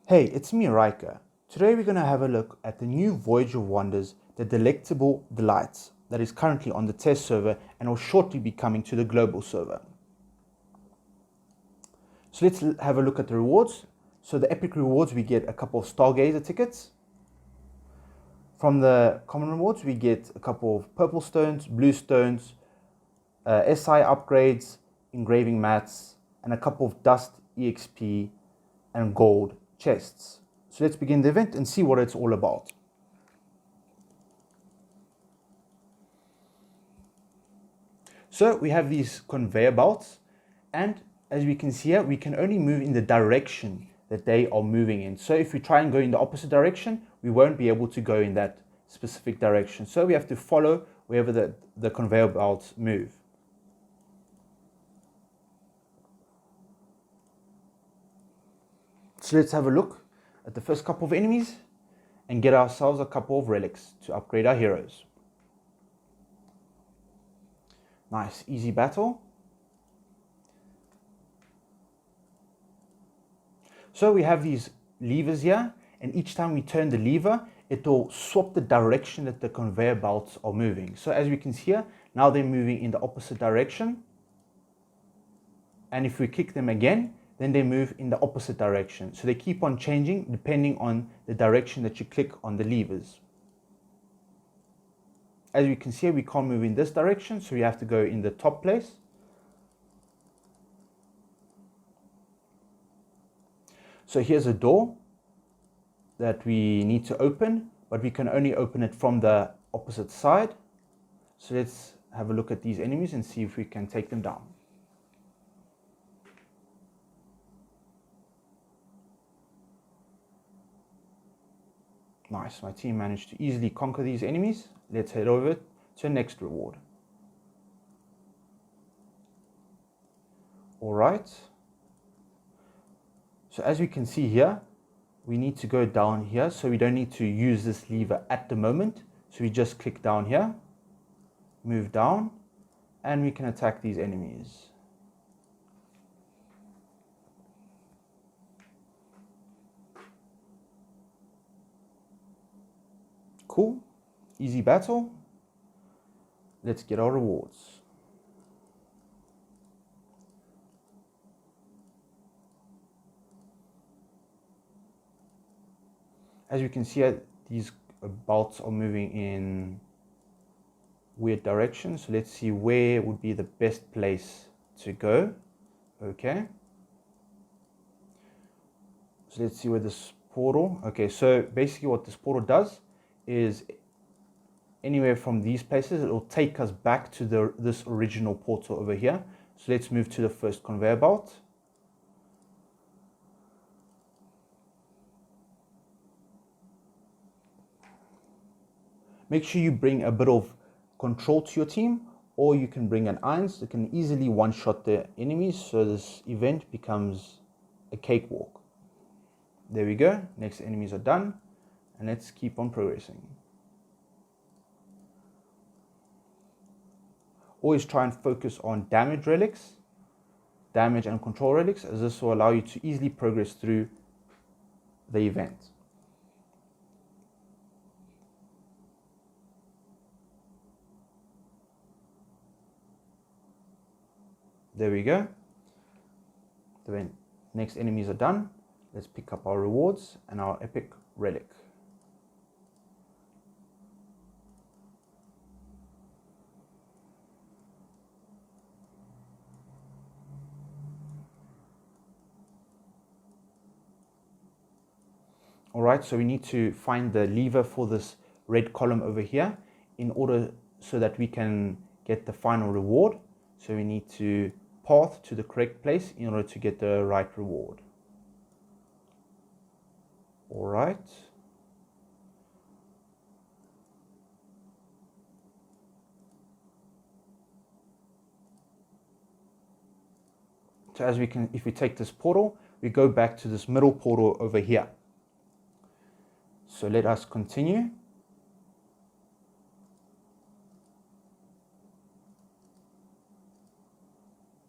Hey, it's me, Riker. Today we're going to have a look at the new Voyage of Wonders, the Delectable Delights, that is currently on the test server and will shortly be coming to the global server. So let's have a look at the rewards. So the epic rewards, we get a couple of Stargazer tickets. From the common rewards, we get a couple of purple stones, blue stones, SI upgrades, engraving mats, and a couple of dust, EXP, and gold chests. So let's begin the event and see what it's all about. So we have these conveyor belts, and as we can see here, we can only move in the direction that they are moving in. So if we try and go in the opposite direction, we won't be able to go in that specific direction. So we have to follow wherever the conveyor belts move. So let's have a look at the first couple of enemies and get ourselves a couple of relics to upgrade our heroes. Nice, easy battle. So we have these levers here, and each time we turn the lever, it will swap the direction that the conveyor belts are moving. So as we can see here, now they're moving in the opposite direction. And if we kick them again, then they move in the opposite direction. So they keep on changing depending on the direction that you click on the levers. As you can see, we can't move in this direction, so we have to go in the top place. So here's a door that we need to open, but we can only open it from the opposite side. So let's have a look at these enemies and see if we can take them down. Nice, my team managed to easily conquer these enemies. Let's head over to the next reward. All right. So as we can see here, we need to go down here. So we don't need to use this lever at the moment. So we just click down here, move down, and we can attack these enemies. Cool, easy battle. Let's get our rewards. As you can see, these bolts are moving in weird directions. So let's see where would be the best place to go. Okay. So let's see where this portal. Okay, so basically what this portal does is anywhere from these places, it will take us back to this original portal over here. So let's move to the first conveyor belt. Make sure you bring a bit of control to your team, or you can bring an irons that can easily one-shot the enemies, so this event becomes a cakewalk. There we go, next enemies are done, and let's keep on progressing. Always try and focus on damage relics, damage and control relics, as this will allow you to easily progress through the event. There we go. The next enemies are done. Let's pick up our rewards and our epic relic. All right, so we need to find the lever for this red column over here in order so that we can get the final reward. So we need to path to the correct place in order to get the right reward. All right. So as we can, if we take this portal, we go back to this middle portal over here. So let us continue.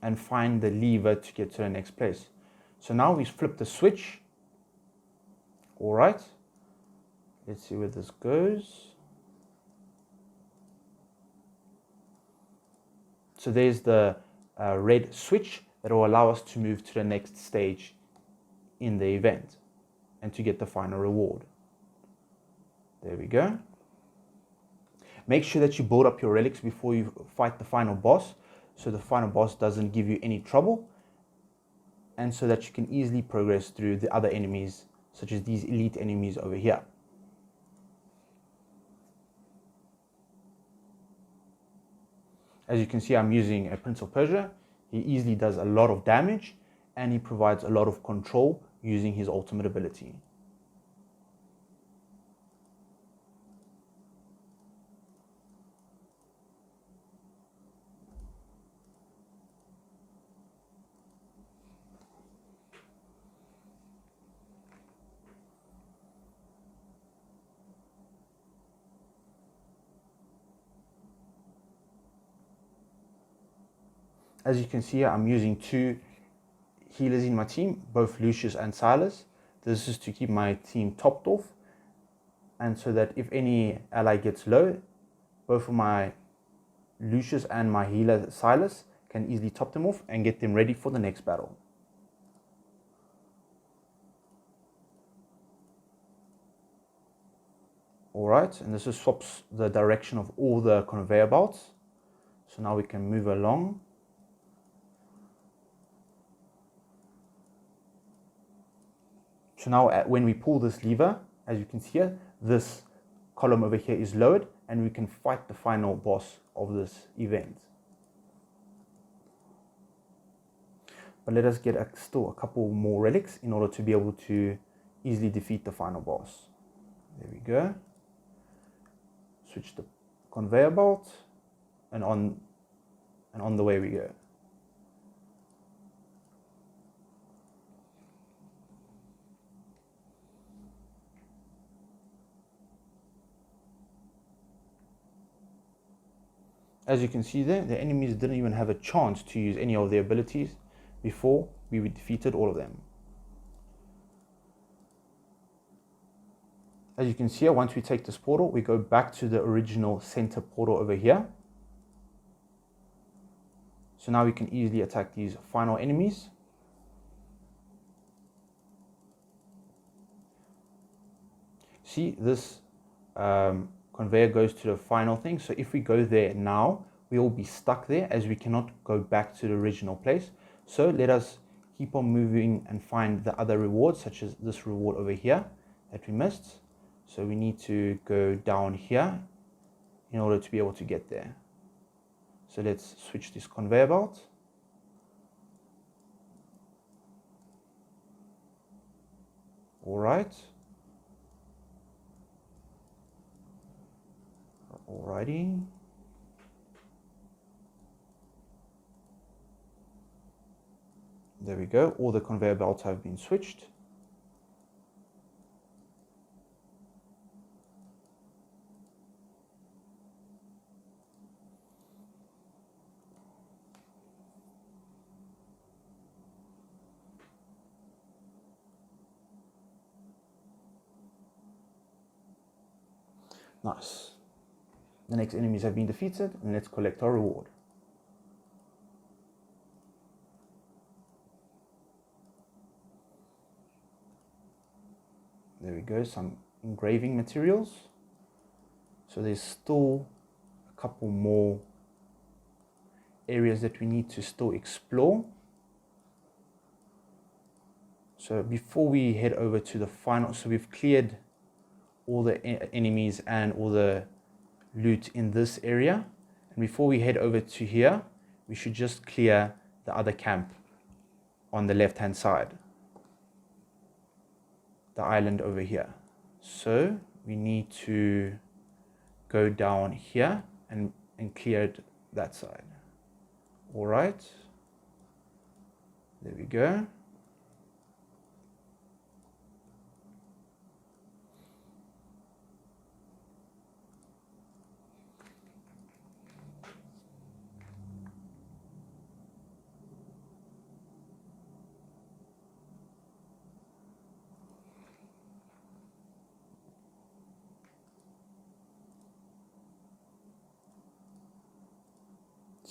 And find the lever to get to the next place. So now we flip the switch All right, let's see where this goes. So there's the red switch that will allow us to move to the next stage in the event and to get the final reward. There we go. Make sure that you build up your relics before you fight the final boss, so the final boss doesn't give you any trouble, and so that you can easily progress through the other enemies, such as these elite enemies over here. As you can see, I'm using a Prince of Persia. He easily does a lot of damage, and he provides a lot of control using his ultimate ability. As you can see here, I'm using 2 healers in my team, both Lucius and Silas. This is to keep my team topped off, and so that if any ally gets low, both of my Lucius and my healer Silas can easily top them off and get them ready for the next battle. Alright, and this just swaps the direction of all the conveyor belts. So now we can move along. So now when we pull this lever, as you can see here, this column over here is lowered and we can fight the final boss of this event. But let us get still a couple more relics in order to be able to easily defeat the final boss. There we go. Switch the conveyor belt and on the way we go. As you can see there, the enemies didn't even have a chance to use any of their abilities before we defeated all of them. As you can see here, once we take this portal, we go back to the original center portal over here. So now we can easily attack these final enemies. See, this conveyor goes to the final thing. So if we go there now, we will be stuck there as we cannot go back to the original place. So let us keep on moving and find the other rewards, such as this reward over here that we missed. So we need to go down here in order to be able to get there. So let's switch this conveyor belt. All right. Alrighty. There we go. All the conveyor belts have been switched. Nice. The next enemies have been defeated, and let's collect our reward. There we go, some engraving materials. So there's still a couple more areas that we need to still explore. So before we head over to the final, so we've cleared all the enemies and all the loot in this area, and before we head over to here, we should just clear the other camp on the left hand side, the island over here. So we need to go down here and clear that side. All right, there we go.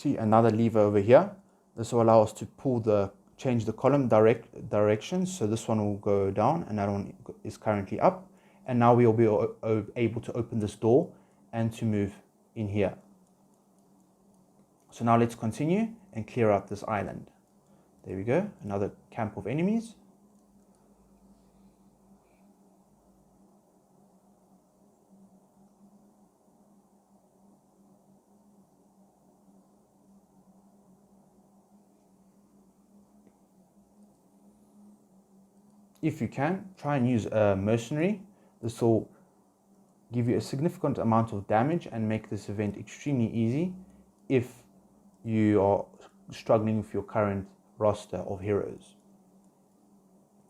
see another lever over here. This will allow us to change the column direction. So this one will go down and that one is currently up. And now we will be able to open this door and to move in here. So now let's continue and clear out this island. There we go, another camp of enemies. If you can, try and use a mercenary. This will give you a significant amount of damage and make this event extremely easy if you are struggling with your current roster of heroes.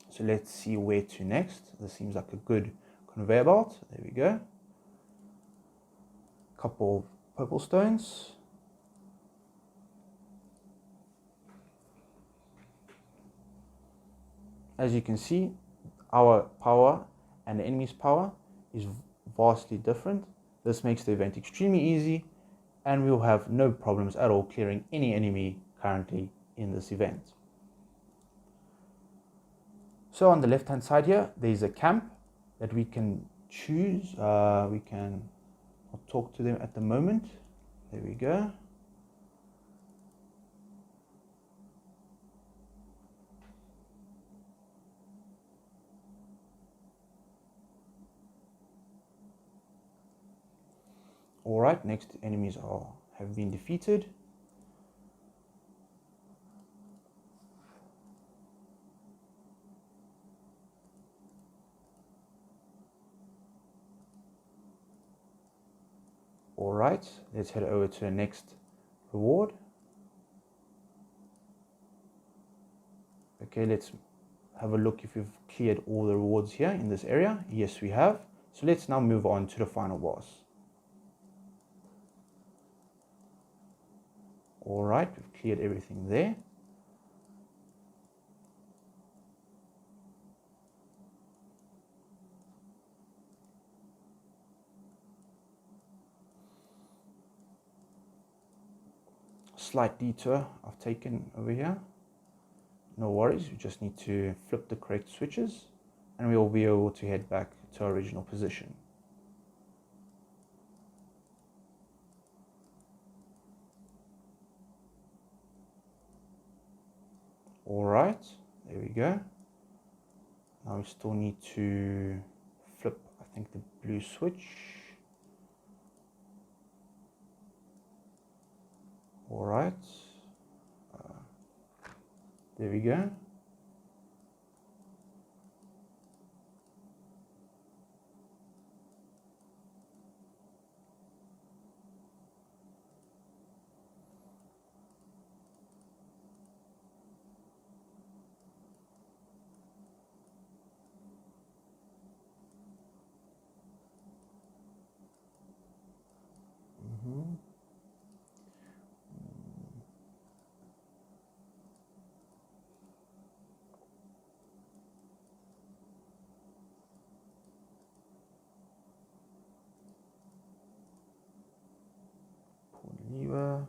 So let's see where to next. This seems like a good conveyor belt. There we go. Couple of purple stones. As you can see, our power and the enemy's power is vastly different. This makes the event extremely easy and we'll have no problems at all clearing any enemy currently in this event. So on the left hand side here, there's a camp that we can choose. I'll talk to them at the moment. There we go. Alright, next enemies have been defeated. Alright, let's head over to the next reward. Okay, let's have a look if we've cleared all the rewards here in this area. Yes, we have. So let's now move on to the final boss. Alright, we've cleared everything there. Slight detour I've taken over here. No worries, we just need to flip the correct switches and we will be able to head back to our original position. Alright, there we go. Now we still need to flip, I think, the blue switch. Alright, there we go. Lever.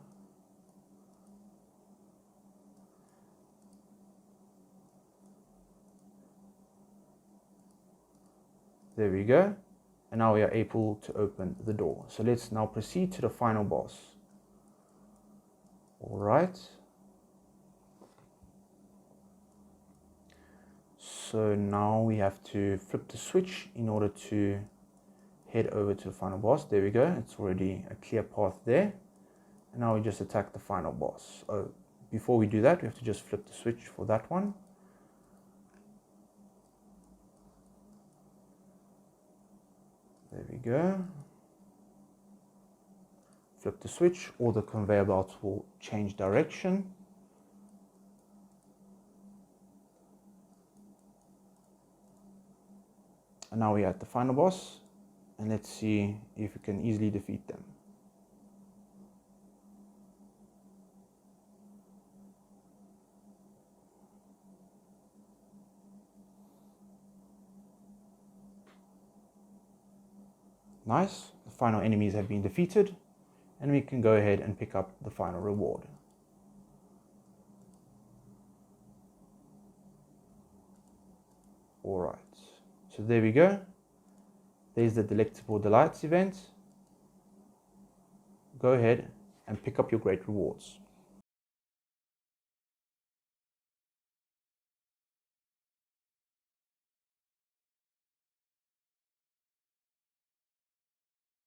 There we go. And now we are able to open the door. So let's now proceed to the final boss. All right. So now we have to flip the switch in order to head over to the final boss. There we go. It's already a clear path there. And now we just attack the final boss. Oh, before we do that, we have to just flip the switch for that one. There we go. Flip the switch, or the conveyor belt will change direction. And now we're at the final boss, and let's see if we can easily defeat them. Nice, the final enemies have been defeated, and we can go ahead and pick up the final reward. Alright, so there we go. There's the Delectable Delights event. Go ahead and pick up your great rewards.